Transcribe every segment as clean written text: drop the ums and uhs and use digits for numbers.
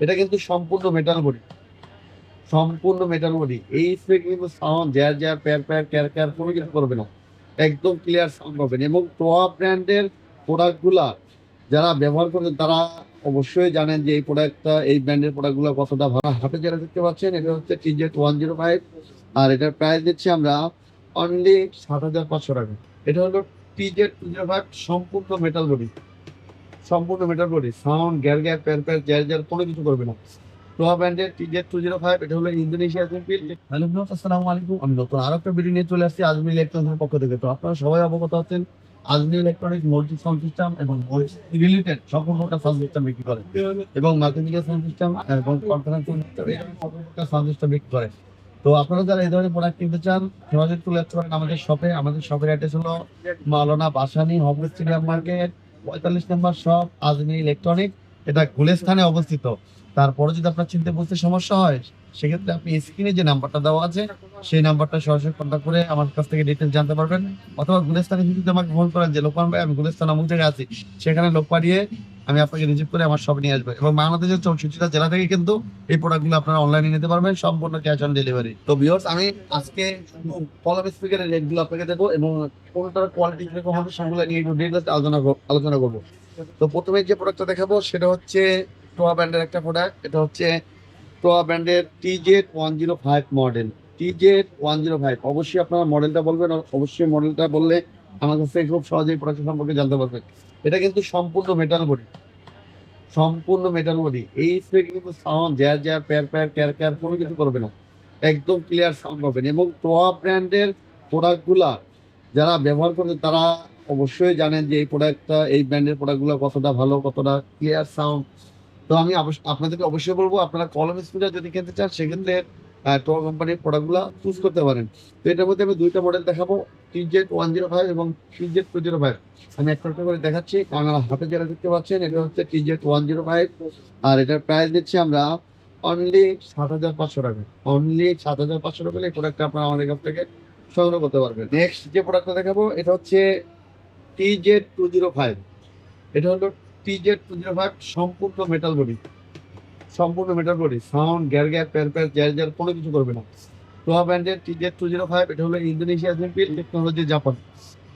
এটা কিন্তু সম্পূর্ণ মেটাল বডি, সম্পূর্ণ মেটাল বডি। এই স্পিকার কিন্তু সাউন্ড জ্যার জ্যার প্যার প্যার ক্যার ক্যার কোনো কিছু করবে না, একদম ক্লিয়ার সাউন্ড পাবেন। এবং টোয়া ব্র্যান্ডের প্রোডাক্টগুলা যারা ব্যবহার করেন তারা অবশ্যই জানেন যে এই প্রোডাক্টটা, এই ব্র্যান্ডের প্রোডাক্টগুলো কতটা ভালো। হাতে যেটা দেখতে পাচ্ছেন এটা হচ্ছে TZ105, আর এটার প্রাইস দিচ্ছি আমরা অনলি ৭,৫০০ টাকা। এটা হলো TZ205, সম্পূর্ণ মেটাল বডি, সম্পূর্ণ মেটাল বডি। সাউন্ড গ্যার গ্যার প্যার প্যার জ্যার জ্যার কোনো কিছু করবে না। টোয়া ব্র্যান্ডের TZ205, এটা হলো ইন্দোনেশিয়া সিম্পল। হ্যালো ভিউয়ার্স, আসসালামু আলাইকুম। আমি নতুন আরো একটা ভিডিও নিয়ে চলে আসছি আজমির ইলেকট্রনিক্সের পক্ষ থেকে। তো আপনারা সবাই অবগত আছেন Ajmer electronics multi sound system এবং ভয়েস রিলেটেড সকল প্রকার সাউন্ড সিস্টেম বিক্রি করে, এবং মাল্টিমিডিয়া সাউন্ড সিস্টেম এবং কনফারেন্সিং সিস্টেম এরকম সকল প্রকার সাউন্ড সিস্টেম বিক্রি করে। তো আপনারা যারা এই ধরনের প্রোডাক্ট কিনতে চান যোগাযোগ চলে আসতে পারেন আমাদের শপে। আমাদের শপের অ্যাড্রেস হলো মাওলানা ভাসানী হক স্টেডিয়াম মার্কেট, 45 নম্বর শপ, আজমির ইলেকট্রনিক। এটা গুলিস্তানে অবস্থিত। তারপরে যদি আপনার চিনতে বুঝতে সমস্যা হয় সেক্ষেত্রে আপনি স্ক্রিনে যে নাম্বারটা দেওয়া আছে সেই নাম্বারটা সরাসরি কন্ট্যাক্ট করে আমার কাছ থেকে ডিটেলস জানতে পারবেন। অথবা গুলিস্তানে যদি আমাকে ফোন করেন যে লোকমান ভাই আমি গুলিস্তান অমুক জায়গায় আছি, সেখানে লোক পাঠিয়ে আমি আপনাকে রিসিভ করে আমার শপে নিয়ে আসবো। এবং বাংলাদেশের 64টা জেলা থেকে কিন্তু এই প্রোডাক্টগুলো আপনারা অনলাইনে নিতে পারবেন, সম্পূর্ণ ক্যাশ অন ডেলিভারি। তো ভিউয়ার্স, আমি আজকে কলম স্পিকারের রেটগুলো আপনাকে দেবো এবং কোনটার কোয়ালিটি কিরকম হবে সেগুলো নিয়ে একটু ডিটেলস আলোচনা করবো। তো প্রথমে যে প্রোডাক্টটা দেখাবো সেটা হচ্ছে টোয়া ব্র্যান্ডের একটা প্রোডাক্ট। এটা হচ্ছে টোয়া ব্র্যান্ডের TZ105 মডেল। TZ105, অবশ্যই আপনারা মডেলটা বলবেন, অবশ্যই মডেলটা বললে আমার কাছ থেকে খুব সহজেই প্রোডাক্ট সম্পর্কে জানতে পারবেন। এটা কিন্তু সম্পূর্ণ মেটাল বডি, সম্পূর্ণ মেটাল বডি। এই স্পিকার কিন্তু সাউন্ড জ্যার জ্যার প্যার প্যার ক্যার ক্যার কোনো কিছু করবে না, একদম ক্লিয়ার সাউন্ড পাবেন। এবং টোয়া ব্র্যান্ডের প্রোডাক্টগুলা যারা ব্যবহার করেন তারা অবশ্যই জানেন যে এই প্রোডাক্টটা, এই ব্র্যান্ডের প্রোডাক্টগুলো কতটা ভালো, কতটা ক্লিয়ার সাউন্ড। তো আমি আপনাদেরকে অবশ্যই বলবো আপনারা কলম স্পিকার যদি কিনতে চান সেক্ষেত্রে টোয়া কোম্পানির প্রোডাক্টগুলো চুজ করতে পারেন। তো এটার মধ্যে আমি দুইটা মডেল দেখাবো, TZ105 এবং TZ205। আমি একটা একটা করে দেখাচ্ছি। আমার হাতে যেটা দেখতে পাচ্ছেন এটা হচ্ছে TZ105, আর এটার প্রাইস দিচ্ছি আমরা অনলি ৭,৫০০ টাকা। অনলি ৭,৫০০ টাকা এই প্রোডাক্টটা আপনারা আমাদের কাছ থেকে সংগ্রহ করতে পারবেন। নেক্সট যে প্রোডাক্টটা দেখাবো এটা হচ্ছে TZ205। এটা হলো TZ205, সম্পূর্ণ মেটাল বডি, সম্পূর্ণ মেটাল বডি। সাউন্ড গ্যার গ্যার প্যার প্যার জ্যার জ্যার কোনো কিছু করবে না। টোয়া ব্র্যান্ডের TZ205, এটা হলো ইন্দোনেশিয়া সিম্পল টেকনোলজি জাপান,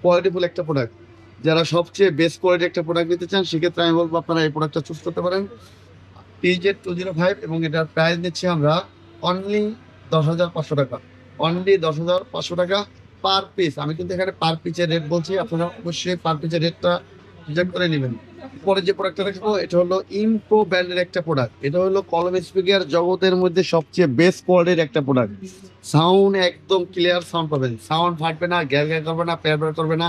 কোয়ালিটিফুল একটা প্রোডাক্ট। যারা সবচেয়ে বেস্ট কোয়ালিটি একটা প্রোডাক্ট নিতে চান সেক্ষেত্রে আমি বলবো আপনারা এই প্রোডাক্টটা চুজ করতে পারেন, TZ205। এবং এটার প্রাইস নিচ্ছি আমরা অনলি 10,500 টাকা। অনলি 10,500 টাকা পার পিস। আমি কিন্তু এখানে পার পিসের রেট বলছি, আপনারা অবশ্যই পার পিসের রেটটা হিসাব করে নেবেন। পরে যে প্রোডাক্টটা দেখবো এটা হলো ইমপ্রো ব্র্যান্ডের একটা প্রোডাক্ট। এটা হলো কলম স্পিকার জগতের মধ্যে সবচেয়ে বেস্ট কোয়ালিটির একটা প্রোডাক্ট। সাউন্ড একদম ক্লিয়ার সাউন্ড পাবেন, সাউন্ড ফাটবে না, গ্যার গ্যার করবে না, প্যার প্যার করবে না।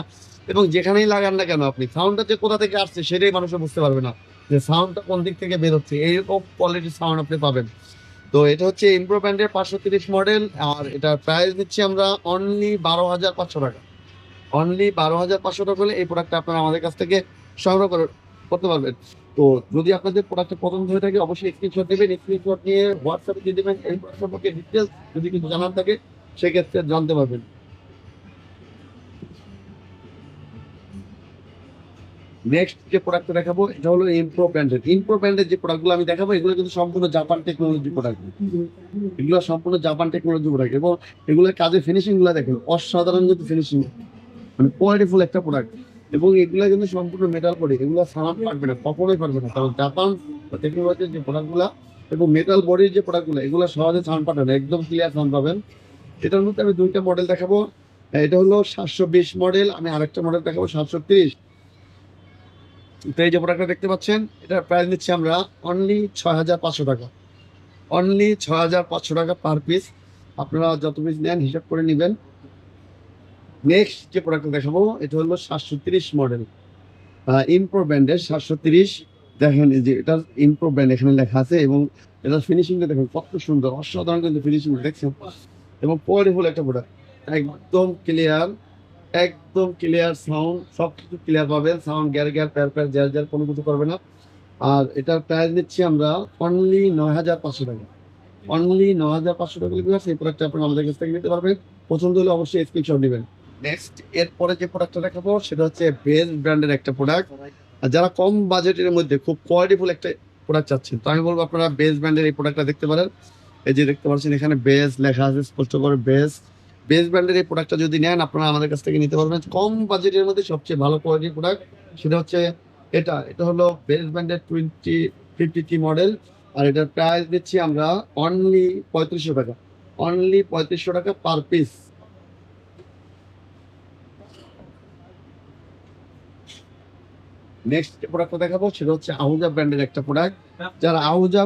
এবং যেখানেই লাগান না কেন আপনি সাউন্ডটা যে কোথা থেকে আসছে সেটাই মানুষে বুঝতে পারবে না যে সাউন্ডটা কোন দিক থেকে বের হচ্ছে, এইরকম কোয়ালিটির সাউন্ড আপনি পাবেন। তো এটা হচ্ছে ইমপ্রো ব্র্যান্ডের 530 মডেল, আর এটার প্রাইস দিচ্ছি আমরা অনলি 12,500 টাকা। অনলি 12,500 টাকা হলে এই প্রোডাক্টটা আপনারা আমাদের কাছ থেকে সংগ্রহ করতে পারবেন। তো যদি আপনাদের প্রোডাক্টটা পছন্দ হয়ে থাকে অবশ্যই স্ক্রিনশট দেবেন, স্ক্রিনশট নিয়ে হোয়াটসঅ্যাপে দিয়ে দেবেন। এই প্রোডাক্ট সম্পর্কে ডিটেলস যদি কিছু জানার থাকে সেক্ষেত্রে জানতে পারবেন। নেক্সট যে প্রোডাক্টটা দেখাবো এটা হলো ইমপ্রো ব্র্যান্ডের। ইমপ্রো ব্র্যান্ডের যে প্রোডাক্টগুলো আমি দেখাবো এগুলো কিন্তু সম্পূর্ণ জাপান টেকনোলজি প্রোডাক্ট, এগুলো সম্পূর্ণ জাপান টেকনোলজি প্রোডাক্ট। এবং এগুলোর কাজের ফিনিশিং গুলো দেখেন, অসাধারণ কিন্তু ফিনিশিং, মানে কোয়ালিটিফুল একটা প্রোডাক্ট। এবং এগুলো কিন্তু সম্পূর্ণ মেটাল বডি, এগুলো সাউন্ড পারবে না, কখনোই পারবে না, কারণ জাপান টেকনোলজির যে প্রোডাক্টগুলো এবং মেটাল বডির যে প্রোডাক্টগুলো এগুলো সহজে সাউন্ড পাবে না, একদম ক্লিয়ার সাউন্ড পাবেন। এটার মধ্যে আমি দুইটা মডেল দেখাবো। এটা হলো 720 মডেল, আমি আরেকটা মডেল দেখাবো 730। তো এই যে প্রোডাক্টটা দেখতে পাচ্ছেন এটার প্রাইস নিচ্ছি আমরা অনলি 6,500 টাকা। অনলি 6,500 টাকা পার পিস। আপনারা যত পিস নেন হিসাব করে নেবেন। নেক্সট যে প্রোডাক্টটা দেখাবো এটা হলো 730 মডেল, ইমপ্রো ব্র্যান্ডের 730। দেখেন এই যে এটা ইমপ্রো ব্র্যান্ড এখানে লেখা আছে, এবং এটার ফিনিশিংটা দেখেন কত সুন্দর, অসাধারণ কিন্তু ফিনিশিং দেখছেন। এবং কোয়ালিটিফুল একটা প্রোডাক্ট, একদম ক্লিয়ার, একদম ক্লিয়ার সাউন্ড, সব কিছু ক্লিয়ার পাবেন। সাউন্ড গ্যার গ্যার প্যার প্যার জ্যার জ্যার কোনো কিছু করবে না। আর এটার প্রাইস নিচ্ছি আমরা অনলি 9,500 টাকা। অনলি 9,500 টাকা লিখবে, সেই প্রোডাক্টটা আপনি আমাদের কাছ থেকে নিতে পারবেন। পছন্দ হলে অবশ্যই স্ক্রিনশট নেবেন। নেক্সট এরপরে যে প্রোডাক্টটা দেখাবো সেটা হচ্ছে বেস ব্র্যান্ডের একটা প্রোডাক্ট। আর যারা কম বাজেটের মধ্যে খুব কোয়ালিটিফুল একটা প্রোডাক্ট চাচ্ছেন, তো আমি বলবো আপনারা বেস ব্র্যান্ডের এই প্রোডাক্টটা দেখতে পারেন। এই যে দেখতে পাচ্ছেন এখানে বেস লেখা আছে স্পষ্ট করে, বেস বেস ব্র্যান্ডের এই প্রোডাক্টটা যদি নেন আপনারা আমাদের কাছ থেকে নিতে পারবেন কম বাজেটের মধ্যে সবচেয়ে ভালো কোয়ালিটির প্রোডাক্ট। সেটা হচ্ছে এটা হলো বেস ব্র্যান্ডের 2053 মডেল, আর এটার প্রাইস দিচ্ছি আমরা অনলি 3500 টাকা, অনলি 3500 টাকা পার পিস। নেক্সট যে প্রোডাক্টটা দেখাবো সেটা হচ্ছে আহুজা ব্র্যান্ডের একটা প্রোডাক্ট। যারা আহুজা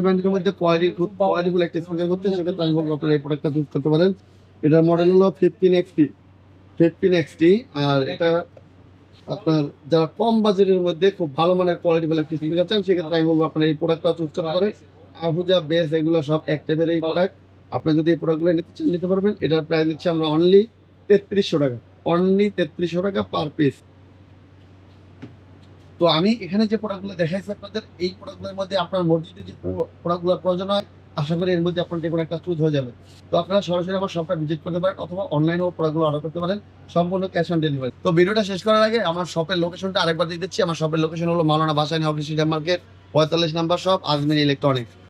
ব্র্যান্ডের মধ্যে কোয়ালিটিফুল একটা স্পিকার করতে সেক্ষেত্রে আমি বলবো আপনারা এই প্রোডাক্টটা চুজ করতে পারেন। এটার মডেল হলো 15XT। আর এটা আপনার যারা কম বাজেটের মধ্যে খুব ভালো মানের কোয়ালিটিফুল একটা স্পিকার চান সেক্ষেত্রে আমি বলবো আপনারা এই প্রোডাক্টটা চুজ করতে পারেন। আহুজা বেস এগুলো সব এক টাইপের এই প্রোডাক্ট, আপনি যদি এই প্রোডাক্টগুলো নিতে চান নিতে পারবেন। এটার প্রাইস দিচ্ছি আমরা অনলি 3300 টাকা, অনলি 3300 টাকা পার পিস। তো আমি এখানে যে প্রোডাক্টগুলো দেখাইছি আপনাদের, এই প্রোডাক্টগুলোর মধ্যে আপনার মসজিদে যে প্রোডাক্টগুলোর প্রয়োজন হয় আশা করি এর মধ্যে আপনার যে কোনো একটা চুজ হয়ে যাবে। তো আপনারা সরাসরি আমার শপটা ভিজিট করতে পারেন অথবা অনলাইনেও প্রোডাক্টগুলো অর্ডার করতে পারেন, সম্পূর্ণ ক্যাশ অন ডেলিভারি। তো ভিডিওটা শেষ করার আগে আমার শপের লোকেশনটা আরেকবার দিয়ে দিচ্ছি। আমার শপের লোকেশন হলো Maulana Bhasani office market 45 number shop, Ajmir electronics.